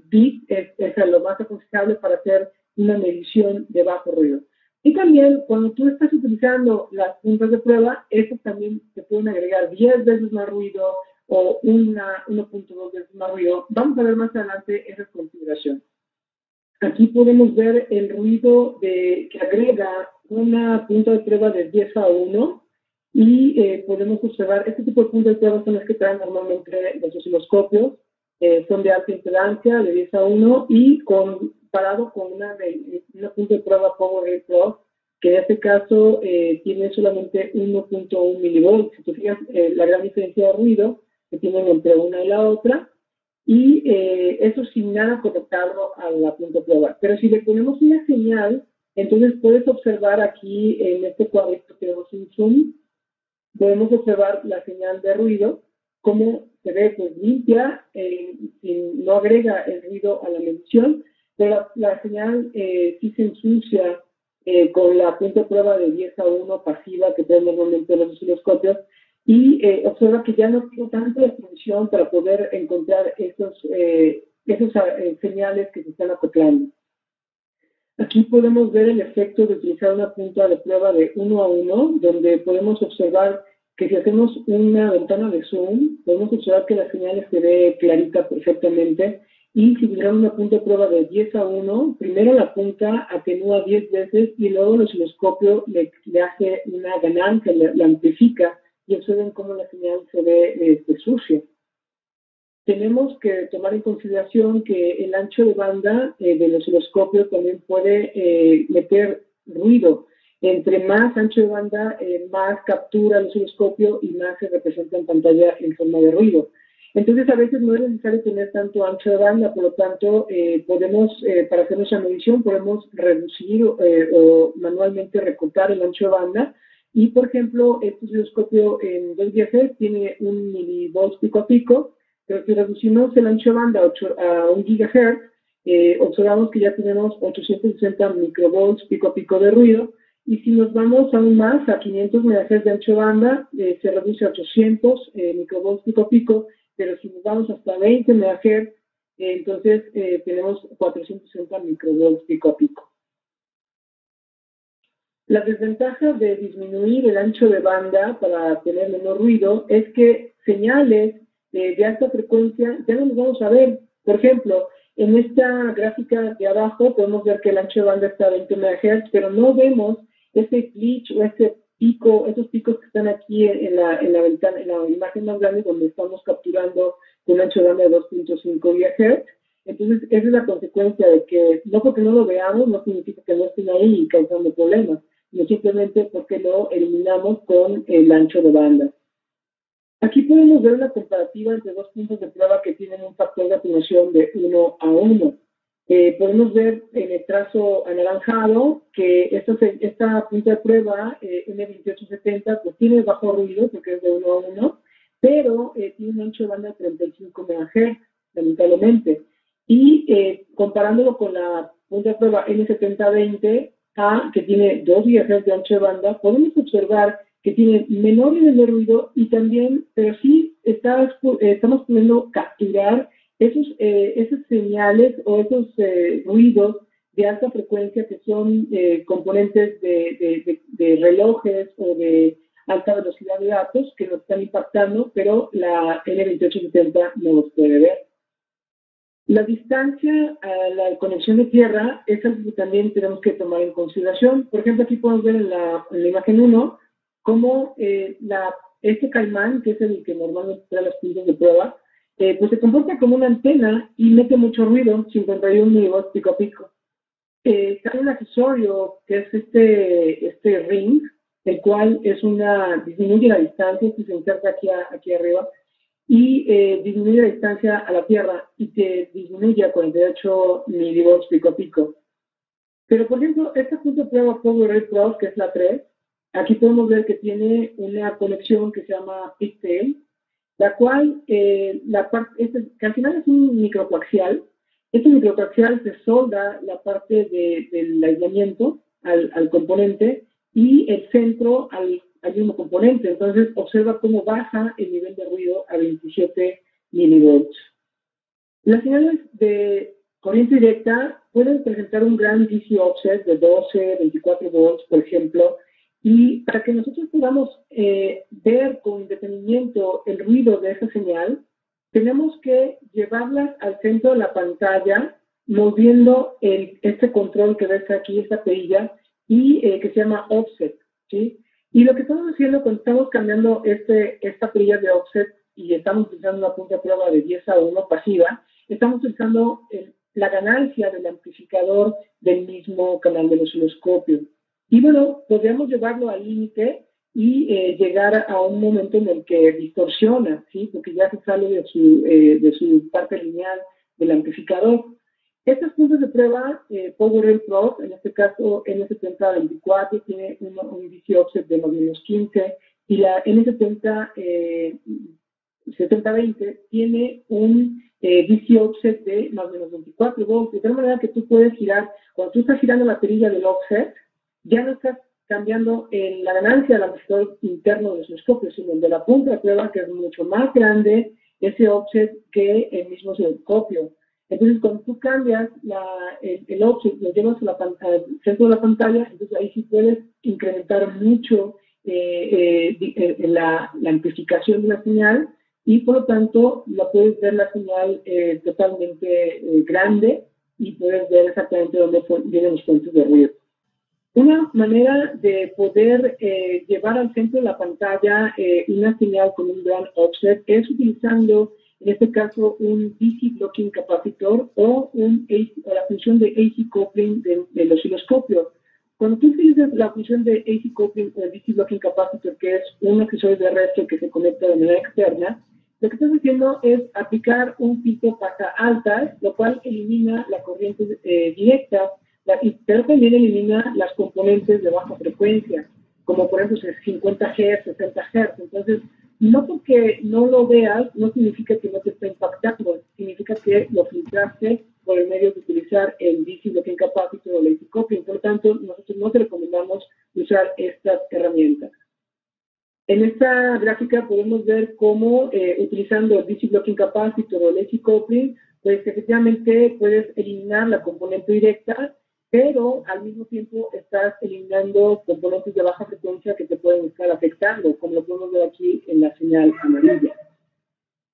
bits es lo más aconsejable para hacer una medición de bajo ruido. Y también, cuando tú estás utilizando las puntas de prueba, estos también te pueden agregar 10 veces más ruido o 1.2 veces más ruido. Vamos a ver más adelante esa configuración. Aquí podemos ver el ruido que agrega una punta de prueba de 10 a 1 y podemos observar, este tipo de puntas de prueba son las que traen normalmente los osciloscopios, son de alta impedancia, de 10 a 1 y comparado con una punta de prueba Power Plus, que en este caso tiene solamente 1.1 milivolts. Si tú fijas la gran diferencia de ruido que tienen entre una y la otra, y eso sin nada conectado a la punta de prueba. Pero si le ponemos una señal, entonces puedes observar aquí en este cuadrito que tenemos un zoom, podemos observar la señal de ruido, cómo se ve pues limpia, no agrega el ruido a la medición, pero la señal sí se ensucia con la punta de prueba de 10 a 1 pasiva que tenemos normalmente en los osciloscopios, y observa que ya no tiene tanta definición para poder encontrar esos señales que se están acoplando. Aquí podemos ver el efecto de utilizar una punta de prueba de 1 a 1, donde podemos observar que si hacemos una ventana de zoom, podemos observar que la señal se ve clarita perfectamente. Y si tuviéramos una punta de prueba de 10:1, primero la punta atenúa 10 veces y luego el osciloscopio le hace una ganancia, la amplifica y observen cómo la señal se ve sucia. Tenemos que tomar en consideración que el ancho de banda del osciloscopio también puede meter ruido. Entre más ancho de banda, más captura el osciloscopio y más se representa en pantalla en forma de ruido. Entonces, a veces no es necesario tener tanto ancho de banda, por lo tanto, para hacer nuestra medición, podemos reducir o manualmente recortar el ancho de banda. Y, por ejemplo, este osciloscopio en 2 GHz tiene 1 milivolts pico a pico, pero si reducimos el ancho de banda a 1 GHz, observamos que ya tenemos 860 microvolts pico a pico de ruido. Y si nos vamos aún más, a 500 MHz de ancho de banda, se reduce a 800 microvolts pico a pico, pero si nos vamos hasta 20 MHz, entonces tenemos 460 microvolts pico a pico. La desventaja de disminuir el ancho de banda para tener menor ruido es que señales de alta frecuencia ya no los vamos a ver. Por ejemplo, en esta gráfica de abajo podemos ver que el ancho de banda está a 20 MHz, pero no vemos ese glitch o ese pico, esos picos que están aquí en la ventana, en la imagen más grande donde estamos capturando un ancho de banda de 2.5 GHz. Entonces, esa es la consecuencia de que no porque no lo veamos no significa que no estén ahí y causando problemas, sino simplemente porque lo eliminamos con el ancho de banda. Aquí podemos ver una comparativa entre dos puntos de prueba que tienen un factor de atenuación de 1:1. Podemos ver en el trazo anaranjado que esta punta de prueba, N2870, pues tiene bajo ruido porque es de 1:1, pero tiene un ancho de banda de 35 MHz, lamentablemente. Y comparándolo con la punta de prueba N7020A, que tiene 2 GHz de ancho de banda, podemos observar que tiene menor nivel de ruido y también, pero sí estamos pudiendo capturar esas señales o esos ruidos de alta frecuencia que son componentes de relojes o de alta velocidad de datos que nos están impactando, pero la N2870 no los puede ver. La distancia a la conexión de tierra es algo que también tenemos que tomar en consideración. Por ejemplo, aquí podemos ver en la imagen 1 cómo este caimán, que es el que normalmente trae los puntos de prueba, pues se comporta como una antena y mete mucho ruido, 51 milivolts pico a pico. Hay un accesorio que es este ring, el cual disminuye la distancia, que se inserta aquí arriba, y disminuye la distancia a la Tierra y te disminuye a 48 milivolts pico a pico. Pero, por ejemplo, esta punta de prueba PowerRay Pro, que es la 3, aquí podemos ver que tiene una conexión que se llama Pigtail, la cual, que al final es un microcoaxial. Este microcoaxial se solda la parte del aislamiento al componente y el centro al mismo componente. Entonces, observa cómo baja el nivel de ruido a 27 milivolts. Las señales de corriente directa pueden presentar un gran DC offset de 12, 24 volts, por ejemplo, y para que nosotros podamos ver con detenimiento el ruido de esa señal, tenemos que llevarlas al centro de la pantalla, moviendo este control que ves aquí, esta perilla, y que se llama offset, ¿sí? Y lo que estamos haciendo cuando estamos cambiando esta perilla de offset y estamos utilizando una punta de prueba de 10:1 pasiva, estamos utilizando la ganancia del amplificador del mismo canal del osciloscopio. Y bueno, podríamos llevarlo al límite y llegar a un momento en el que distorsiona, ¿sí? Porque ya se sale de su parte lineal del amplificador. Estas puntos de prueba, PowerRay Pro, en este caso N7024, tiene un DC offset de más o menos 15, y la N7020 tiene un DC offset de más o menos 24 volts, de tal manera que tú puedes girar, cuando tú estás girando la perilla del offset, ya no estás cambiando la ganancia del amplificador interno del osciloscopio, sino el de la punta de prueba, que es mucho más grande ese offset que el mismo osciloscopio. Entonces, cuando tú cambias el offset, lo llevas al centro de la pantalla, entonces ahí sí puedes incrementar mucho la amplificación de la señal y por lo tanto la puedes ver la señal totalmente grande y puedes ver exactamente dónde vienen los fuentes de ruido. Una manera de poder llevar al centro de la pantalla una señal con un gran offset es utilizando, en este caso, un DC Blocking Capacitor o la función de AC Coupling del osciloscopio. Cuando tú utilizas la función de AC Coupling o DC Blocking Capacitor, que es un accesorio de resto que se conecta de manera externa, lo que estás haciendo es aplicar un filtro pasa altas, lo cual elimina la corriente directa, pero también elimina las componentes de baja frecuencia, como por ejemplo 50 Hz, 60 Hz. Entonces, no porque no lo veas, no significa que no te está impactando, significa que lo filtraste por el medio de utilizar el DC Blocking Capacitor o el AC Coupling. Por lo tanto, nosotros no te recomendamos usar estas herramientas. En esta gráfica podemos ver cómo utilizando el DC Blocking Capacitor o el AC Coupling, pues efectivamente puedes eliminar la componente directa, pero al mismo tiempo estás eliminando componentes de baja frecuencia que te pueden estar afectando, como lo podemos ver aquí en la señal amarilla.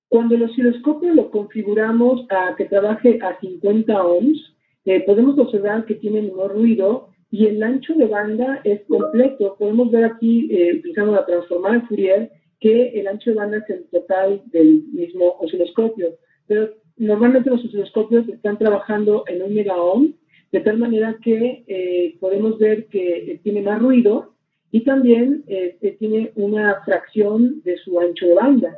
Cuando el osciloscopio lo configuramos a que trabaje a 50 ohms, podemos observar que tiene menor ruido y el ancho de banda es completo. Podemos ver aquí, utilizando la transformada de Fourier, que el ancho de banda es el total del mismo osciloscopio. Pero normalmente los osciloscopios están trabajando en 1 megaohm, de tal manera que podemos ver que tiene más ruido y también tiene una fracción de su ancho de banda.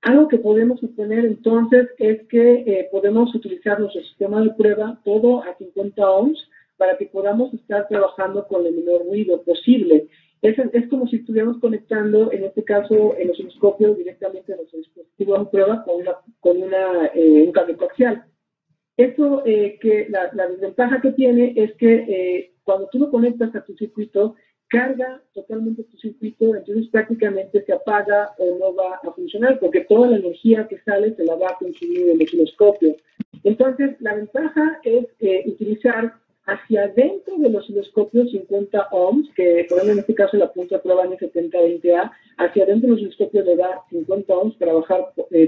Algo que podemos suponer entonces es que podemos utilizar nuestro sistema de prueba todo a 50 ohms para que podamos estar trabajando con el menor ruido posible. Es como si estuviéramos conectando, en este caso, el osciloscopio directamente a nuestro dispositivo de prueba con un cable coaxial. Esto, que la desventaja que tiene es que cuando tú lo conectas a tu circuito, carga totalmente tu circuito, entonces prácticamente se apaga o no va a funcionar, porque toda la energía que sale se la va a consumir el osciloscopio. Entonces, la ventaja es utilizar hacia adentro del osciloscopio 50 ohms, que por ejemplo en este caso la punta de prueba N7020A, hacia adentro del osciloscopio le da 50 ohms para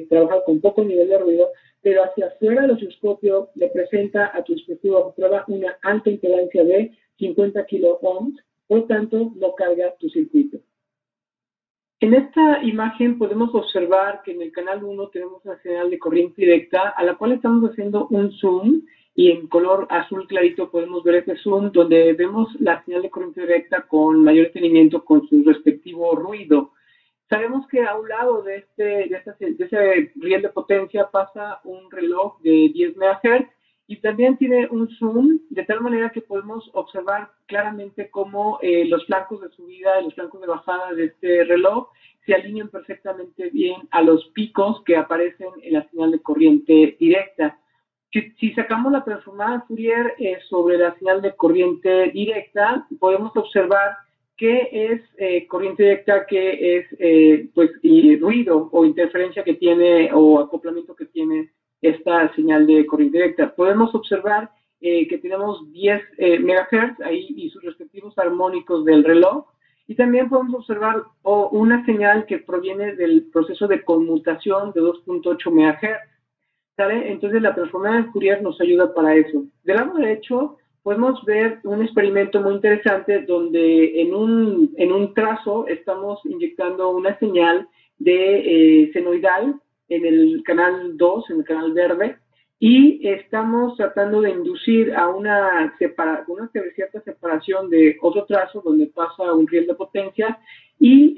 trabajar con poco nivel de ruido, pero hacia afuera del osciloscopio le presenta a tu dispositivo de prueba una alta impedancia de 50 kilo ohms, por lo tanto no carga tu circuito. En esta imagen podemos observar que en el canal 1 tenemos una señal de corriente directa a la cual estamos haciendo un zoom y en color azul clarito podemos ver este zoom donde vemos la señal de corriente directa con mayor detenimiento con su respectivo ruido. Sabemos que a un lado de ese riel de potencia pasa un reloj de 10 MHz y también tiene un zoom de tal manera que podemos observar claramente cómo los flancos de subida y los flancos de bajada de este reloj se alinean perfectamente bien a los picos que aparecen en la señal de corriente directa. Si sacamos la transformada Fourier sobre la señal de corriente directa, podemos observar qué es corriente directa, qué es y ruido o interferencia que tiene o acoplamiento que tiene esta señal de corriente directa. Podemos observar que tenemos 10 MHz ahí y sus respectivos armónicos del reloj. Y también podemos observar una señal que proviene del proceso de conmutación de 2.8 MHz. ¿Sabe? Entonces la transformada de Fourier nos ayuda para eso. Del lado derecho podemos ver un experimento muy interesante donde en un trazo estamos inyectando una señal de senoidal en el canal 2, en el canal verde, y estamos tratando de inducir a una cierta separación de otro trazo donde pasa un riel de potencia y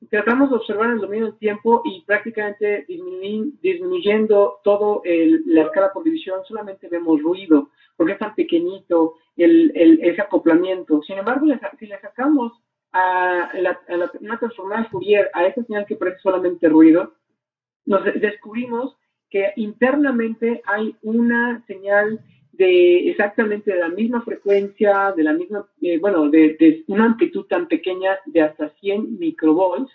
tratamos de observar el dominio del tiempo y prácticamente disminuyendo todo la escala por división, solamente vemos ruido, porque es tan pequeñito ese acoplamiento. Sin embargo, si le sacamos a una transformada Fourier a esa señal que parece solamente ruido, nos descubrimos que internamente hay una señal exactamente de la misma frecuencia, de la misma, de una amplitud tan pequeña de hasta 100 microvolts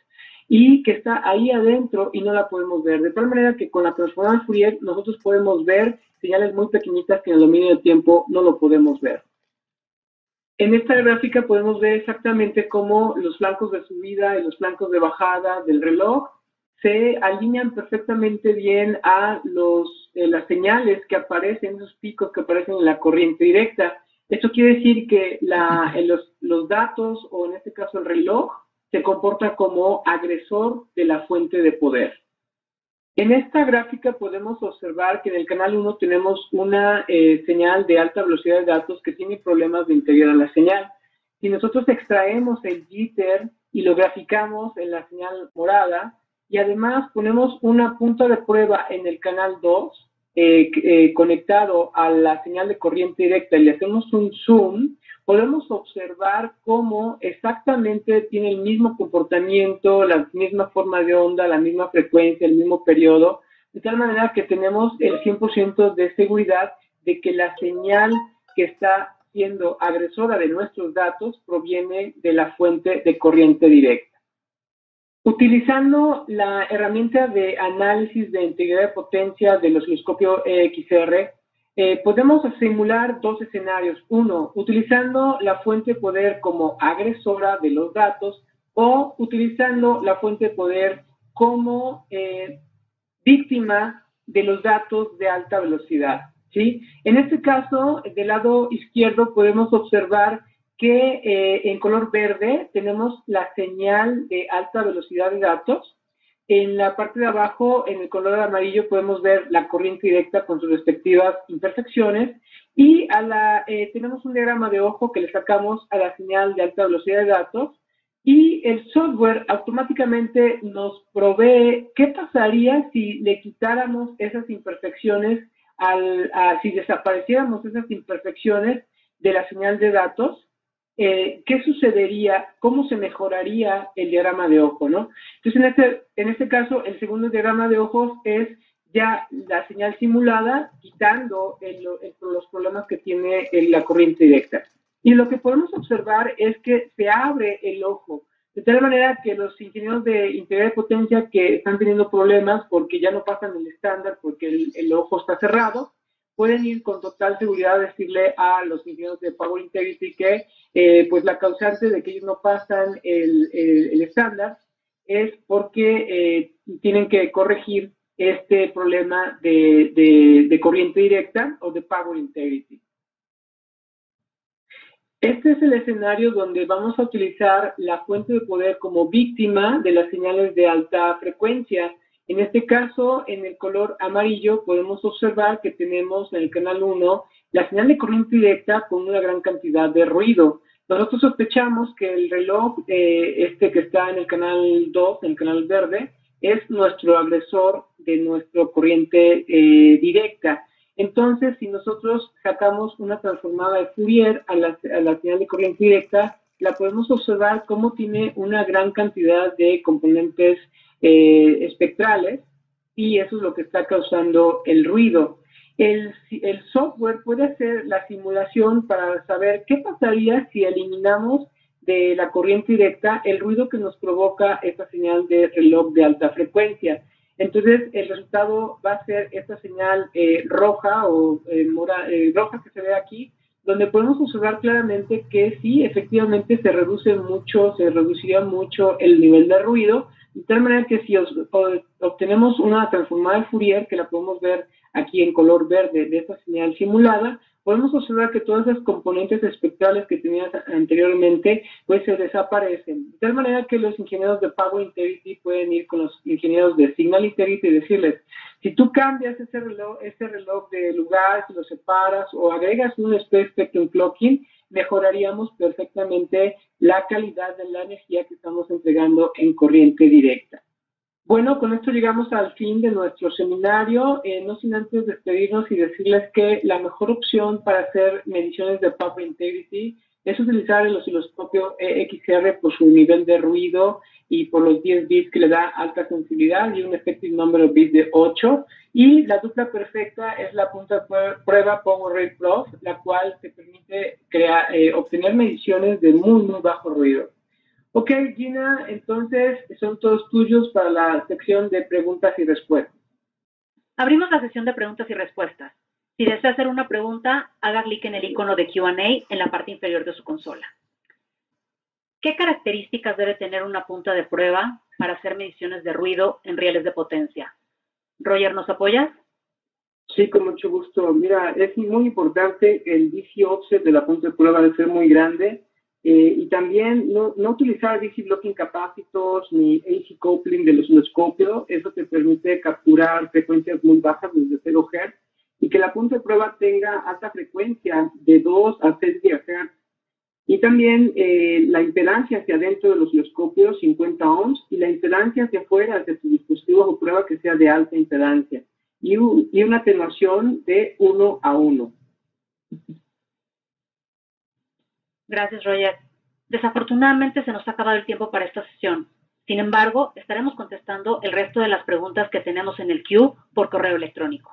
y que está ahí adentro y no la podemos ver. De tal manera que con la transformada Fourier nosotros podemos ver señales muy pequeñitas que en el dominio del tiempo no lo podemos ver. En esta gráfica podemos ver exactamente cómo los flancos de subida y los flancos de bajada del reloj se alinean perfectamente bien a las señales que aparecen, esos picos que aparecen en la corriente directa. Esto quiere decir que los datos, o en este caso el reloj, se comporta como agresor de la fuente de poder. En esta gráfica podemos observar que en el canal 1 tenemos una señal de alta velocidad de datos que tiene problemas de integrar la señal. Si nosotros extraemos el jitter y lo graficamos en la señal morada, y además ponemos una punta de prueba en el canal 2 conectado a la señal de corriente directa y le hacemos un zoom, podemos observar cómo exactamente tiene el mismo comportamiento, la misma forma de onda, la misma frecuencia, el mismo periodo, de tal manera que tenemos el 100% de seguridad de que la señal que está siendo agresora de nuestros datos proviene de la fuente de corriente directa. Utilizando la herramienta de análisis de integridad de potencia del osciloscopio EXR, podemos simular dos escenarios. Uno, utilizando la fuente de poder como agresora de los datos o utilizando la fuente de poder como víctima de los datos de alta velocidad, ¿sí? En este caso, del lado izquierdo podemos observar que en color verde tenemos la señal de alta velocidad de datos. En la parte de abajo, en el color amarillo, podemos ver la corriente directa con sus respectivas imperfecciones. Y tenemos un diagrama de ojo que le sacamos a la señal de alta velocidad de datos. Y el software automáticamente nos provee qué pasaría si le quitáramos esas imperfecciones, si desapareciéramos esas imperfecciones de la señal de datos. ¿Qué sucedería? ¿Cómo se mejoraría el diagrama de ojo, ¿no? Entonces, en este caso, el segundo diagrama de ojos es ya la señal simulada, quitando los problemas que tiene la corriente directa. Y lo que podemos observar es que se abre el ojo, de tal manera que los ingenieros de integridad de potencia que están teniendo problemas porque ya no pasan el estándar, porque el ojo está cerrado, pueden ir con total seguridad a decirle a los ingenieros de Power Integrity que pues la causante de que ellos no pasan el estándar es porque tienen que corregir este problema de corriente directa o de Power Integrity. Este es el escenario donde vamos a utilizar la fuente de poder como víctima de las señales de alta frecuencia. En este caso, en el color amarillo, podemos observar que tenemos en el canal 1 la señal de corriente directa con una gran cantidad de ruido. Nosotros sospechamos que el reloj, que está en el canal 2, en el canal verde, es nuestro agresor de nuestra corriente directa. Entonces, si nosotros sacamos una transformada de Fourier a la señal de corriente directa, la podemos observar cómo tiene una gran cantidad de componentes espectrales y eso es lo que está causando el ruido. El software puede hacer la simulación para saber qué pasaría si eliminamos de la corriente directa el ruido que nos provoca esta señal de reloj de alta frecuencia. Entonces, el resultado va a ser esta señal roja o roja que se ve aquí, donde podemos observar claramente que sí, efectivamente se reduciría mucho el nivel de ruido, de tal manera que si obtenemos una transformada de Fourier, que la podemos ver aquí en color verde de esta señal simulada, podemos observar que todas esas componentes espectrales que tenías anteriormente, pues se desaparecen. De tal manera que los ingenieros de Power Integrity pueden ir con los ingenieros de Signal Integrity y decirles, si tú cambias ese reloj de lugar, si lo separas o agregas un Spectrum Clocking, mejoraríamos perfectamente la calidad de la energía que estamos entregando en corriente directa. Bueno, con esto llegamos al fin de nuestro seminario, no sin antes despedirnos y decirles que la mejor opción para hacer mediciones de Power Integrity es utilizar el osciloscopio EXR por su nivel de ruido y por los 10 bits que le da alta sensibilidad y un effective number of bits de 8. Y la dupla perfecta es la punta prueba PowerRate Plus, la cual te permite obtener mediciones de muy bajo ruido. Ok, Gina, entonces son todos tuyos para la sección de preguntas y respuestas. Abrimos la sesión de preguntas y respuestas. Si desea hacer una pregunta, haga clic en el icono de Q&A en la parte inferior de su consola. ¿Qué características debe tener una punta de prueba para hacer mediciones de ruido en rieles de potencia? Roger, ¿nos apoyas? Sí, con mucho gusto. Mira, es muy importante el DC offset de la punta de prueba de ser muy grande y también no utilizar DC blocking capacitors ni AC coupling del osciloscopio. Eso te permite capturar frecuencias muy bajas desde 0 Hz y que la punta de prueba tenga alta frecuencia de 2 a 6 GHz. Y también la impedancia hacia adentro del osciloscopio, 50 ohms, y la impedancia hacia afuera, hacia tus dispositivos o prueba que sea de alta impedancia. Y una atenuación de 1 a 1. Gracias, Roger. Desafortunadamente se nos ha acabado el tiempo para esta sesión. Sin embargo, estaremos contestando el resto de las preguntas que tenemos en el queue por correo electrónico.